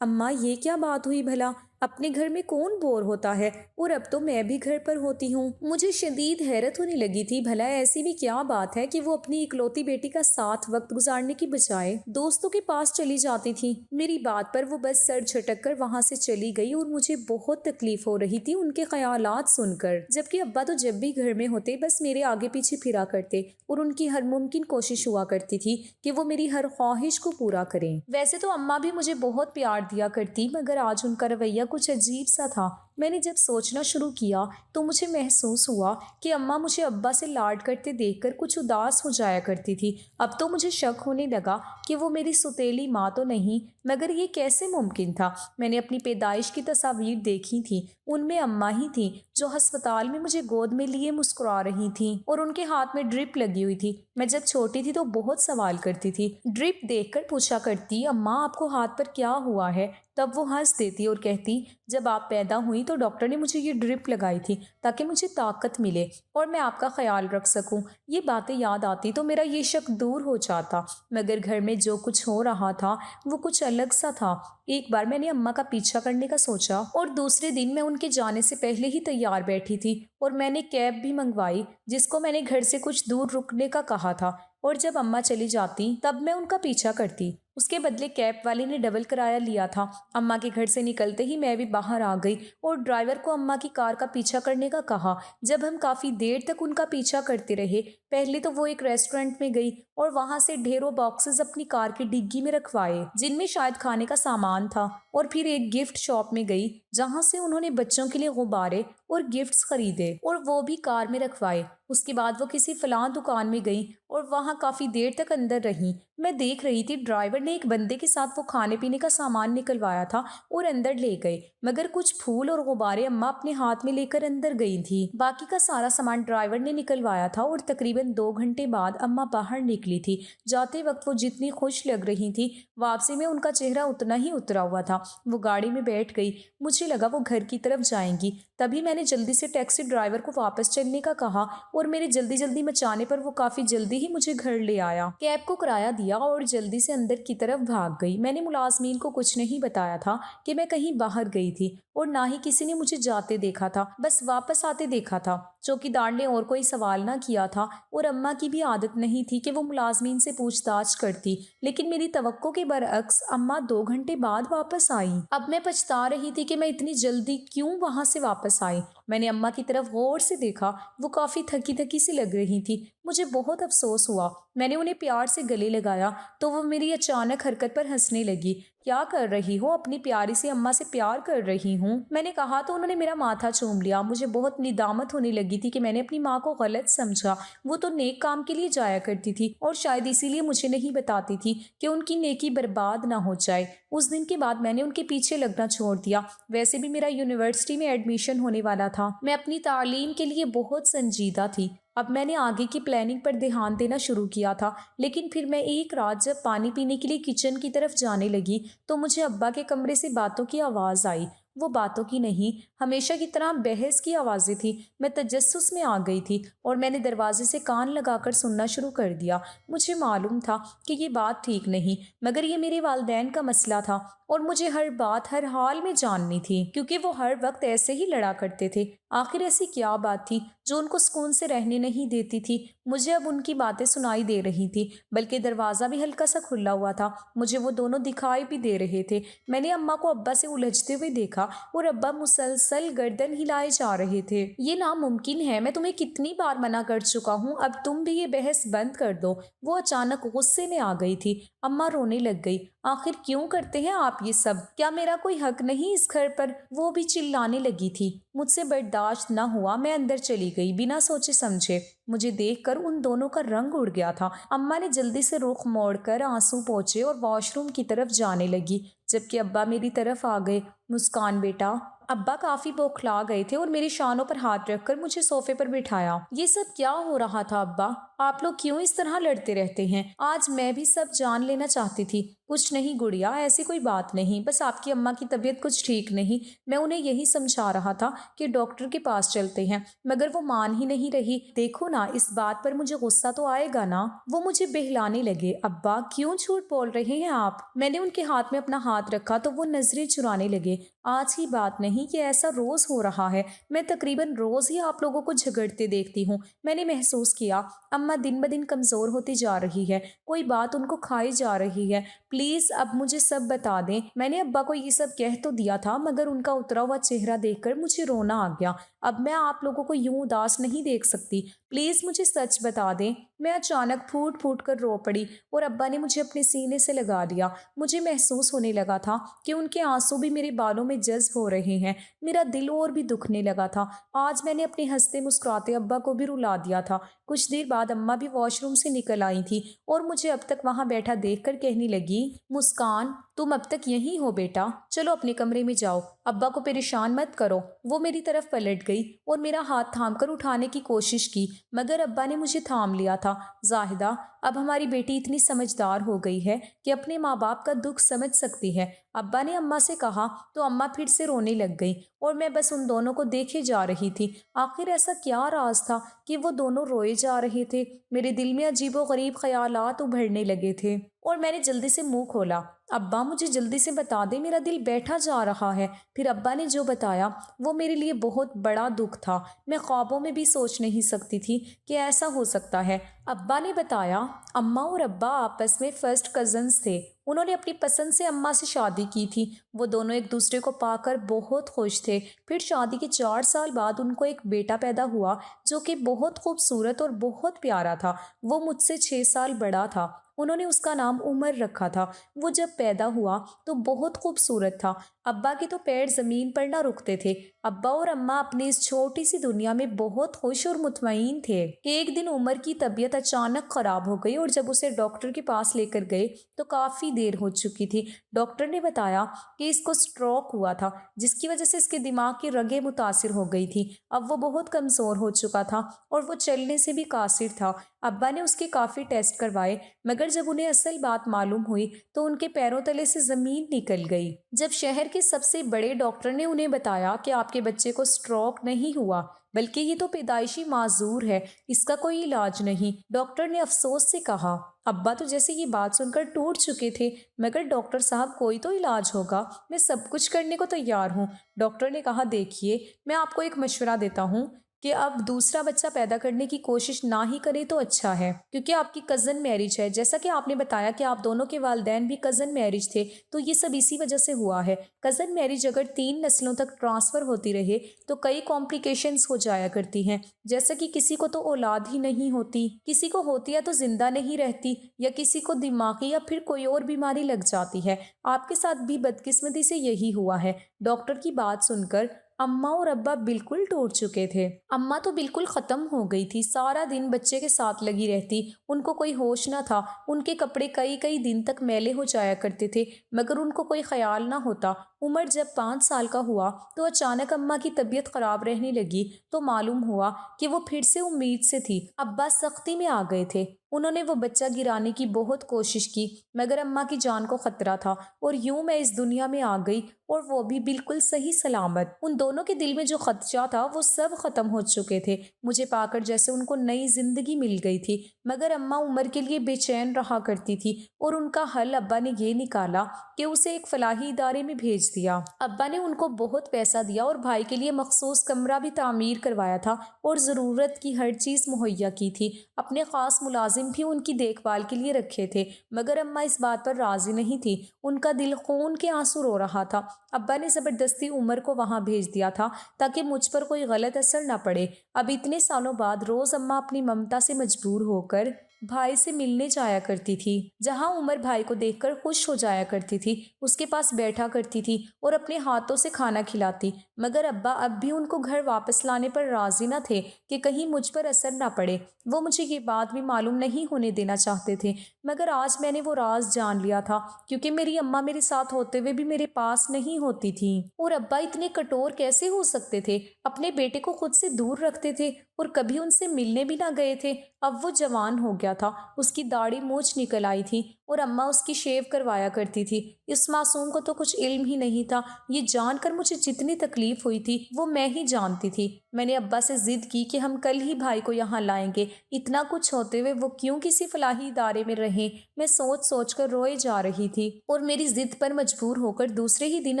اماں یہ کیا بات ہوئی بھلا؟ اپنے گھر میں کون بور ہوتا ہے؟ اور اب تو میں بھی گھر پر ہوتی ہوں۔ مجھے شدید حیرت ہونے لگی تھی، بھلا ایسی بھی کیا بات ہے کہ وہ اپنی اکلوتی بیٹی کا ساتھ وقت گزارنے کی بجائے دوستوں کے پاس چلی جاتی تھی۔ میری بات پر وہ بس سر جھٹک کر وہاں سے چلی گئی اور مجھے بہت تکلیف ہو رہی تھی ان کے خیالات سن کر، جبکہ ابا تو جب بھی گھر میں ہوتے بس میرے آگے پیچھے پھرا کرتے اور ان کی ہر ممکن کوشش ہوا کرتی تھی کہ وہ میری ہر خواہش کو پورا کریں۔ ویسے تو اماں بھی مجھے بہت پیار دیا کرتی، مگر آج ان کا رویہ کچھ عجیب سا تھا۔ میں نے جب سوچنا شروع کیا تو مجھے محسوس ہوا کہ اماں مجھے ابا سے لاڈ کرتے دیکھ کر کچھ اداس ہو جایا کرتی تھی۔ اب تو مجھے شک ہونے لگا کہ وہ میری سوتیلی ماں تو نہیں، مگر یہ کیسے ممکن تھا؟ میں نے اپنی پیدائش کی تصاویر دیکھی تھیں، ان میں اماں ہی تھیں جو ہسپتال میں مجھے گود میں لیے مسکرا رہی تھیں اور ان کے ہاتھ میں ڈرپ لگی ہوئی تھی۔ میں جب چھوٹی تھی تو بہت سوال کرتی تھی، ڈرپ دیکھ کر پوچھا کرتی، اماں آپ کو ہاتھ پر کیا ہوا ہے؟ تب وہ ہنس دیتی اور کہتی، جب آپ پیدا ہوئی تو ڈاکٹر نے مجھے یہ ڈرپ لگائی تھی تاکہ مجھے طاقت ملے اور میں آپ کا خیال رکھ سکوں۔ یہ باتیں یاد آتی تو میرا یہ شک دور ہو جاتا، مگر گھر میں جو کچھ ہو رہا تھا وہ کچھ الگ سا تھا۔ ایک بار میں نے اماں کا پیچھا کرنے کا سوچا اور دوسرے دن میں ان کے جانے سے پہلے ہی تیار بیٹھی تھی اور میں نے کیب بھی منگوائی جس کو میں نے گھر سے کچھ دور رکنے کا کہا تھا، اور جب اماں چلی جاتی تب میں ان کا پیچھا کرتی۔ اس کے بدلے کیب والے نے ڈبل کرایہ لیا تھا۔ اماں کے گھر سے نکلتے ہی میں بھی باہر آ گئی اور ڈرائیور کو اماں کی کار کا پیچھا کرنے کا کہا۔ جب ہم کافی دیر تک ان کا پیچھا کرتے رہے، پہلے تو وہ ایک ریسٹورنٹ میں گئی اور وہاں سے ڈھیروں باکسز اپنی کار کی ڈگی میں رکھوائے جن میں شاید کھانے کا سامان تھا، اور پھر ایک گفٹ شاپ میں گئی جہاں سے انہوں نے بچوں کے لیے غبارے اور گفٹس خریدے اور وہ بھی کار میں رکھوائے۔ اس کے بعد وہ کسی فلاں دکان میں گئی اور وہاں کافی دیر تک اندر رہی۔ میں دیکھ رہی تھی ڈرائیور نے ایک بندے کے ساتھ وہ کھانے پینے کا سامان نکلوایا تھا اور اندر لے گئے، مگر کچھ پھول اور غبارے اماں اپنے ہاتھ میں لے کر اندر گئی تھی۔ باقی کا سارا سامان ڈرائیور نے نکلوایا تھا اور تقریباً 2 گھنٹے بعد اماں باہر نکلی تھی۔ جاتے وقت وہ جتنی خوش لگ رہی تھی، واپسی میں ان کا چہرہ اتنا ہی اترا ہوا تھا۔ وہ گاڑی میں بیٹھ گئی، مجھے لگا وہ گھر کی طرف جائیں گی، تبھی میں نے جلدی سے ٹیکسی ڈرائیور کو واپس چلنے کا کہا اور میرے جلدی مچانے پر وہ کافی جلدی ہی مجھے گھر لے آیا۔ کیب کو کرایہ دیا اور جلدی سے اندر کی طرف بھاگ گئی۔ میں نے ملازمین کو کچھ نہیں بتایا تھا کہ میں کہیں باہر گئی تھی، اور نہ ہی کسی نے مجھے جاتے دیکھا تھا، بس واپس آتے دیکھا تھا۔ چوکیدار نے اور کوئی سوال نہ کیا تھا اور اماں کی بھی عادت نہیں تھی کہ وہ ملازمین سے پوچھ تاچھ کرتی، لیکن میری توقع کے برعکس اماں 2 گھنٹے بعد واپس آئیں۔ اب میں پچھتا رہی تھی کہ میں اتنی جلدی کیوں وہاں سے واپس آئی۔ میں نے اماں کی طرف غور سے دیکھا، وہ کافی تھکی سی لگ رہی تھی۔ مجھے بہت افسوس ہوا۔ میں نے انہیں پیار سے گلے لگایا تو وہ میری اچانک حرکت پر ہنسنے لگی۔ کیا کر رہی ہو؟ اپنی پیاری سی اماں سے پیار کر رہی ہوں، میں نے کہا تو انہوں نے میرا ماتھا چوم لیا۔ مجھے بہت ندامت ہونے لگی تھی کہ میں نے اپنی ماں کو غلط سمجھا۔ وہ تو نیک کام کے لیے جایا کرتی تھی اور شاید اسی لیے مجھے نہیں بتاتی تھی کہ ان کی نیکی برباد نہ ہو جائے۔ اس دن کے بعد میں نے ان کے پیچھے لگنا چھوڑ دیا۔ ویسے بھی میرا یونیورسٹی میں ایڈمیشن ہونے والا تھا، میں اپنی تعلیم کے لیے بہت سنجیدہ تھی۔ اب میں نے آگے کی پلاننگ پر دھیان دینا شروع کیا تھا، لیکن پھر میں ایک رات جب پانی پینے کے لیے کچن کی طرف جانے لگی تو مجھے ابا کے کمرے سے باتوں کی آواز آئی۔ وہ باتوں کی نہیں، ہمیشہ کی طرح بحث کی آوازیں تھیں۔ میں تجسس میں آ گئی تھی اور میں نے دروازے سے کان لگا کر سننا شروع کر دیا۔ مجھے معلوم تھا کہ یہ بات ٹھیک نہیں، مگر یہ میرے والدین کا مسئلہ تھا اور مجھے ہر بات ہر حال میں جاننی تھی، کیونکہ وہ ہر وقت ایسے ہی لڑا کرتے تھے۔ آخر ایسی کیا بات تھی جو ان کو سکون سے رہنے نہیں دیتی تھی؟ مجھے اب ان کی باتیں سنائی دے رہی تھی، بلکہ دروازہ بھی ہلکا سا کھلا ہوا تھا۔ مجھے وہ دونوں دکھائی بھی دے رہے تھے۔ میں نے اماں کو ابا سے الجھتے ہوئے دیکھا اور ابا مسلسل گردن ہلائے جا رہے تھے۔ یہ ناممکن ہے، میں تمہیں کتنی بار منع کر چکا ہوں، اب تم بھی یہ بحث بند کر دو۔ وہ اچانک غصے میں آ گئی تھی۔ اماں رونے لگ گئی۔ آخر کیوں کرتے ہیں آپ یہ سب؟ کیا میرا کوئی حق نہیں اس گھر پر؟ وہ بھی چلانے لگی تھی۔ مجھ سے برداشت نہ ہوا، میں اندر چلی گئی بنا سوچے سمجھے۔ مجھے دیکھ کر ان دونوں کا رنگ اڑ گیا تھا۔ اماں نے جلدی سے رخ موڑ کر آنسو پوچھے اور واش روم کی طرف جانے لگی، جبکہ ابا میری طرف آ گئے۔ مسکان بیٹا۔ ابا کافی بوکھلا گئے تھے اور میری شانوں پر ہاتھ رکھ کر مجھے صوفے پر بٹھایا۔ یہ سب کیا ہو رہا تھا ابا؟ آپ لوگ کیوں اس طرح لڑتے رہتے ہیں؟ آج میں بھی سب جان لینا چاہتی تھی۔ کچھ نہیں گڑیا، ایسی کوئی بات نہیں، بس آپ کی اماں کی طبیعت کچھ ٹھیک نہیں۔ میں انہیں یہی سمجھا رہا تھا کہ ڈاکٹر کے پاس چلتے ہیں، مگر وہ مان ہی نہیں رہی۔ دیکھو نا، اس بات پر مجھے غصہ تو آئے گا نا۔ وہ مجھے بہلانے لگے۔ ابا کیوں جھوٹ بول رہے ہیں آپ؟ میں نے ان کے ہاتھ میں اپنا ہاتھ رکھا تو وہ نظریں چرانے لگے۔ آج کی بات نہیں کہ ایسا روز ہو رہا ہے، میں تقریباً روز ہی آپ لوگوں کو جھگڑتے دیکھتی ہوں۔ میں نے محسوس کیا اماں دن بدن کمزور ہوتی جا رہی ہے، کوئی بات ان کو کھائی جا رہی ہے۔ پلیز اب مجھے سب بتا دیں۔ میں نے ابا کو یہ سب کہہ تو دیا تھا، مگر ان کا اترا ہوا چہرہ دیکھ کر مجھے رونا آ گیا۔ اب میں آپ لوگوں کو یوں اداس نہیں دیکھ سکتی، پلیز مجھے سچ بتا دیں۔ میں اچانک پھوٹ پھوٹ کر رو پڑی اور ابا نے مجھے اپنے سینے سے لگا لیا۔ مجھے محسوس ہونے لگا تھا کہ ان کے آنسو بھی میرے بالوں میں جذب ہو رہے ہیں۔ میرا دل اور بھی دکھنے لگا تھا۔ آج میں نے اپنے ہنستے مسکراتے ابا کو بھی رلا دیا تھا۔ کچھ دیر بعد اماں بھی واش روم سے نکل آئی تھی اور مجھے اب تک وہاں بیٹھا دیکھ کر کہنے لگی، مسکان تم اب تک یہیں ہو بیٹا، چلو اپنے کمرے میں جاؤ، ابا کو پریشان مت کرو۔ وہ میری طرف پلٹ گئی اور میرا ہاتھ تھام کر اٹھانے کی کوشش کی، مگر ابا نے مجھے تھام لیا تھا۔ زاہدہ، اب ہماری بیٹی اتنی سمجھدار ہو گئی ہے کہ اپنے ماں باپ کا دکھ سمجھ سکتی ہے، ابا نے اماں سے کہا تو اماں پھر سے رونے لگ گئی اور میں بس ان دونوں کو دیکھے جا رہی تھی۔ آخر ایسا کیا راز تھا کہ وہ دونوں روئے جا رہے تھے؟ میرے دل میں عجیب و غریب خیالات ابھرنے لگے تھے اور میں نے جلدی سے منہ کھولا، ابا مجھے جلدی سے بتا دے، میرا دل بیٹھا جا رہا ہے۔ پھر ابا نے جو بتایا وہ میرے لیے بہت بڑا دکھ تھا۔ میں خوابوں میں بھی سوچ نہیں سکتی تھی کہ ایسا ہو سکتا ہے۔ ابا نے بتایا اماں اور ابا آپس میں فرسٹ کزنز تھے، انہوں نے اپنی پسند سے اماں سے شادی کی تھی۔ وہ دونوں ایک دوسرے کو پا کر بہت خوش تھے۔ پھر شادی کے 4 سال بعد ان کو ایک بیٹا پیدا ہوا جو کہ بہت خوبصورت اور بہت پیارا تھا۔ وہ مجھ سے 6 سال بڑا تھا۔ انہوں نے اس کا نام عمر رکھا تھا۔ وہ جب پیدا ہوا تو بہت خوبصورت تھا۔ ابا کے تو پیر زمین پر نہ رکتے تھے۔ ابا اور اماں اپنی اس چھوٹی سی دنیا میں بہت خوش اور مطمئن تھے کہ ایک دن عمر کی طبیعت اچانک خراب ہو گئی اور جب اسے ڈاکٹر کے پاس لے کر گئے تو کافی دیر ہو چکی تھی۔ ڈاکٹر نے بتایا کہ اس کو سٹروک ہوا تھا، جس کی وجہ سے اس کے دماغ کی رگیں متاثر ہو گئی تھی۔ اب وہ بہت کمزور ہو چکا تھا اور وہ چلنے سے بھی قاصر تھا۔ ابا نے اس کے کافی ٹیسٹ کروائے، مگر جب انہیں اصل بات معلوم ہوئی تو ان کے پیروں تلے سے زمین نکل گئی۔ جب شہر کے سب سے بڑے ڈاکٹر نے انہیں بتایا کہ آپ کے بچے کو سٹروک نہیں ہوا بلکہ یہ تو پیدائشی معذور ہے، اس کا کوئی علاج نہیں، ڈاکٹر نے افسوس سے کہا۔ ابا تو جیسے یہ بات سن کر ٹوٹ چکے تھے، مگر ڈاکٹر صاحب کوئی تو علاج ہوگا، میں سب کچھ کرنے کو تیار ہوں۔ ڈاکٹر نے کہا دیکھیے، میں آپ کو ایک مشورہ دیتا ہوں کہ اب دوسرا بچہ پیدا کرنے کی کوشش نہ ہی کرے تو اچھا ہے، کیونکہ آپ کی کزن میرج ہے، جیسا کہ آپ نے بتایا کہ آپ دونوں کے والدین بھی کزن میرج تھے، تو یہ سب اسی وجہ سے ہوا ہے۔ کزن میرج اگر 3 نسلوں تک ٹرانسفر ہوتی رہے تو کئی کمپلیکیشنز ہو جایا کرتی ہیں، جیسا کہ کسی کو تو اولاد ہی نہیں ہوتی، کسی کو ہوتی ہے تو زندہ نہیں رہتی، یا کسی کو دماغی یا پھر کوئی اور بیماری لگ جاتی ہے۔ آپ کے ساتھ بھی بدقسمتی سے یہی ہوا ہے۔ ڈاکٹر کی بات سن کر اماں اور ابا بالکل ٹوٹ چکے تھے۔ اماں تو بالکل ختم ہو گئی تھی، سارا دن بچے کے ساتھ لگی رہتی، ان کو کوئی ہوش نہ تھا، ان کے کپڑے کئی دن تک میلے ہو جایا کرتے تھے، مگر ان کو کوئی خیال نہ ہوتا۔ عمر جب 5 سال کا ہوا تو اچانک اماں کی طبیعت خراب رہنے لگی تو معلوم ہوا کہ وہ پھر سے امید سے تھی۔ ابا سختی میں آ گئے تھے، انہوں نے وہ بچہ گرانے کی بہت کوشش کی، مگر اماں کی جان کو خطرہ تھا اور یوں میں اس دنیا میں آ گئی اور وہ بھی بالکل صحیح سلامت۔ ان دونوں کے دل میں جو خدشہ تھا وہ سب ختم ہو چکے تھے، مجھے پا کر جیسے ان کو نئی زندگی مل گئی تھی۔ مگر اماں عمر کے لیے بے چین رہا کرتی تھی اور ان کا حل ابا نے یہ نکالا کہ اسے ایک فلاحی ادارے میں بھیج دیا۔ ابا نے ان کو بہت پیسہ دیا اور بھائی کے لیے مخصوص کمرہ بھی تعمیر کروایا تھا اور ضرورت کی ہر چیز مہیا کی تھی۔ اپنے خاص ملازم بھی ان کی دیکھ بھال کے لیے رکھے تھے، مگر اماں اس بات پر راضی نہیں تھی، ان کا دل خون کے آنسو رو رہا تھا۔ ابا نے زبردستی عمر کو وہاں بھیج دیا تھا تاکہ مجھ پر کوئی غلط اثر نہ پڑے۔ اب اتنے سالوں بعد روز اماں اپنی ممتا سے مجبور ہو کر بھائی سے ملنے جایا کرتی تھی، جہاں عمر بھائی کو دیکھ کر خوش ہو جایا کرتی تھی، اس کے پاس بیٹھا کرتی تھی اور اپنے ہاتھوں سے کھانا کھلاتی، مگر ابا اب بھی ان کو گھر واپس لانے پر راضی نہ تھے کہ کہیں مجھ پر اثر نہ پڑے۔ وہ مجھے یہ بات بھی معلوم نہیں ہونے دینا چاہتے تھے، مگر آج میں نے وہ راز جان لیا تھا، کیونکہ میری اماں میرے ساتھ ہوتے ہوئے بھی میرے پاس نہیں ہوتی تھی۔ اور ابا اتنے کٹور کیسے ہو سکتے تھے؟ اپنے بیٹے کو خود سے دور رکھتے تھے اور کبھی ان سے ملنے بھی نہ گئے تھے۔ اب وہ جوان ہو گیا تھا، اس کی داڑھی مونچھ نکل آئی تھی اور اماں اس کی شیو کروایا کرتی تھی۔ اس معصوم کو تو کچھ علم ہی نہیں تھا۔ یہ جان کر مجھے جتنی تکلیف ہوئی تھی وہ میں ہی جانتی تھی۔ میں نے ابا سے ضد کی کہ ہم کل ہی بھائی کو یہاں لائیں گے۔ اتنا کچھ ہوتے ہوئے وہ کیوں کسی فلاحی ادارے میں رہیں؟ میں سوچ سوچ کر روئے جا رہی تھی اور میری ضد پر مجبور ہو کر دوسرے ہی دن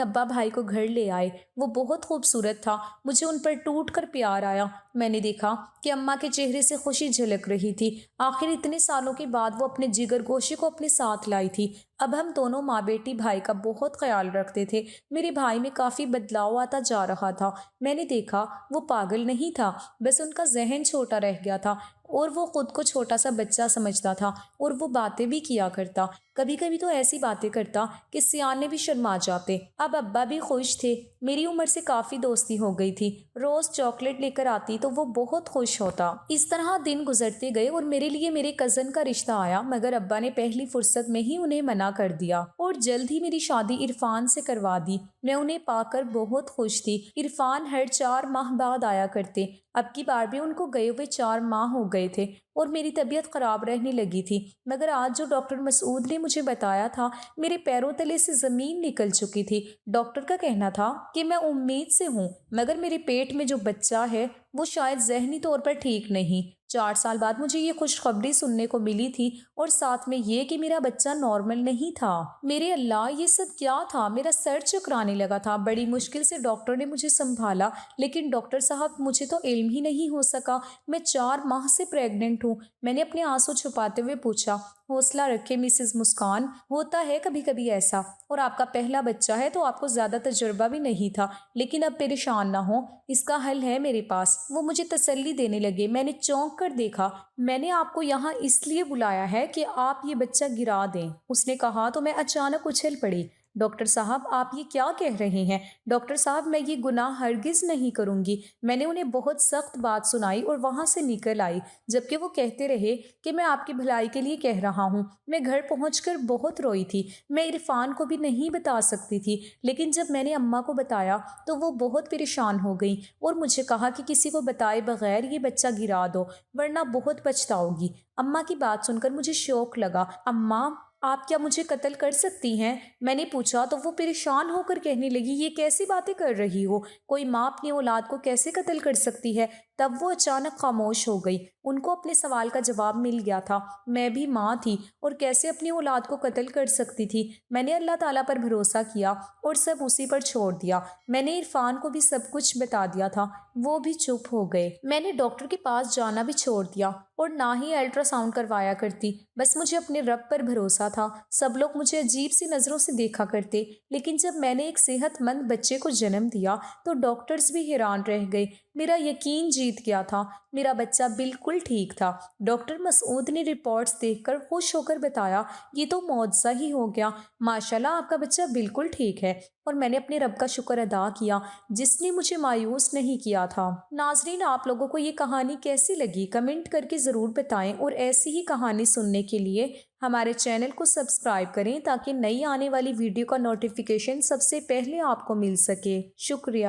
ابا بھائی کو گھر لے آئے۔ وہ بہت خوبصورت تھا، مجھے ان پر ٹوٹ کر پیار آیا۔ میں نے دیکھا کہ اماں کے چہرے سے خوشی جھلک رہی تھی، آخر اتنے سالوں کے بعد وہ اپنے جگر گوشے کو اپنے ساتھ لائی تھی۔ اب ہم دونوں ماں بیٹی بھائی کا بہت خیال رکھتے تھے۔ میرے بھائی میں کافی بدلاؤ آتا جا رہا تھا۔ میں نے دیکھا وہ پاگل نہیں تھا، بس ان کا ذہن چھوٹا رہ گیا تھا اور وہ خود کو چھوٹا سا بچہ سمجھتا تھا، اور وہ باتیں بھی کیا کرتا، کبھی کبھی تو ایسی باتیں کرتا کہ سیانے بھی شرما جاتے۔ اب ابا بھی خوش تھے، میری عمر سے کافی دوستی ہو گئی تھی۔ روز چاکلیٹ لے کر آتی تو وہ بہت خوش ہوتا۔ اس طرح دن گزرتے گئے اور میرے لیے میرے کزن کا رشتہ آیا، مگر ابا نے پہلی فرصت میں ہی انہیں منع کر دیا اور جلد ہی میری شادی عرفان سے کروا دی۔ میں انہیں پا کر بہت خوش تھی۔ عرفان ہر 4 ماہ بعد آیا کرتے، اب کی بار بھی ان کو گئے ہوئے 4 ماہ ہو گئے تھے اور میری طبیعت خراب رہنے لگی تھی، مگر آج جو ڈاکٹر مسعود نے مجھے بتایا تھا، میرے پیروں تلے سے زمین نکل چکی تھی۔ ڈاکٹر کا کہنا تھا کہ میں امید سے ہوں، مگر میرے پیٹ میں جو بچہ ہے وہ شاید ذہنی طور پر ٹھیک نہیں۔ 4 سال بعد مجھے یہ خوشخبری سننے کو ملی تھی، اور ساتھ میں یہ کہ میرا بچہ نارمل نہیں تھا۔ میرے اللہ، یہ سب کیا تھا؟ میرا سر چکرانے لگا تھا۔ بڑی مشکل سے ڈاکٹر نے مجھے سنبھالا، لیکن ڈاکٹر صاحب مجھے تو علم ہی نہیں ہو سکا، میں 4 ماہ سے پریگننٹ ہوں۔ میں نے اپنے آنسو چھپاتے ہوئے پوچھا۔ حوصلہ رکھے مسز مسکان، ہوتا ہے کبھی کبھی ایسا، اور آپ کا پہلا بچہ ہے تو آپ کو زیادہ تجربہ بھی نہیں تھا، لیکن اب پریشان نہ ہو، اس کا حل ہے میرے پاس۔ وہ مجھے تسلی دینے لگے۔ میں نے چونک کر دیکھا۔ میں نے آپ کو یہاں اس لیے بلایا ہے کہ آپ یہ بچہ گرا دیں، اس نے کہا تو میں اچانک اچھل پڑی۔ ڈاکٹر صاحب، آپ یہ کیا کہہ رہے ہیں؟ ڈاکٹر صاحب، میں یہ گناہ ہرگز نہیں کروں گی۔ میں نے انہیں بہت سخت بات سنائی اور وہاں سے نکل آئی، جبکہ وہ کہتے رہے کہ میں آپ کی بھلائی کے لیے کہہ رہا ہوں۔ میں گھر پہنچ کر بہت روئی تھی۔ میں عرفان کو بھی نہیں بتا سکتی تھی، لیکن جب میں نے اماں کو بتایا تو وہ بہت پریشان ہو گئی اور مجھے کہا کہ کسی کو بتائے بغیر یہ بچہ گرا دو، ورنہ بہت پچھتاؤ گی۔ اماں کی بات سن کر مجھے شوق لگا۔ اماں، آپ کیا مجھے قتل کر سکتی ہیں؟ میں نے پوچھا تو وہ پریشان ہو کر کہنے لگی، یہ کیسی باتیں کر رہی ہو؟ کوئی ماں اپنی اولاد کو کیسے قتل کر سکتی ہے؟ تب وہ اچانک خاموش ہو گئی۔ ان کو اپنے سوال کا جواب مل گیا تھا۔ میں بھی ماں تھی اور کیسے اپنی اولاد کو قتل کر سکتی تھی؟ میں نے اللہ تعالیٰ پر بھروسہ کیا اور سب اسی پر چھوڑ دیا۔ میں نے عرفان کو بھی سب کچھ بتا دیا تھا، وہ بھی چپ ہو گئے۔ میں نے ڈاکٹر کے پاس جانا بھی چھوڑ دیا اور نہ ہی الٹرا ساؤنڈ کروایا کرتی، بس مجھے اپنے رب پر بھروسہ تھا۔ سب لوگ مجھے عجیب سی نظروں سے دیکھا کرتے، لیکن جب میں نے ایک صحت مند بچے کو جنم دیا تو ڈاکٹرز بھی حیران رہ گئے۔ میرا یقین جیت گیا تھا، میرا بچہ بالکل ٹھیک تھا۔ ڈاکٹر مسعود نے رپورٹس دیکھ کر خوش ہو کر بتایا، یہ تو معجزہ ہی ہو گیا، ماشاءاللہ آپ کا بچہ بالکل ٹھیک ہے۔ اور میں نے اپنے رب کا شکر ادا کیا جس نے مجھے مایوس نہیں کیا تھا۔ ناظرین، آپ لوگوں کو یہ کہانی کیسی لگی؟ کمنٹ کر کے ضرور بتائیں، اور ایسی ہی کہانی سننے کے لیے ہمارے چینل کو سبسکرائب کریں تاکہ نئی آنے والی ویڈیو کا نوٹیفیکیشن سب سے پہلے آپ کو مل سکے۔ شکریہ۔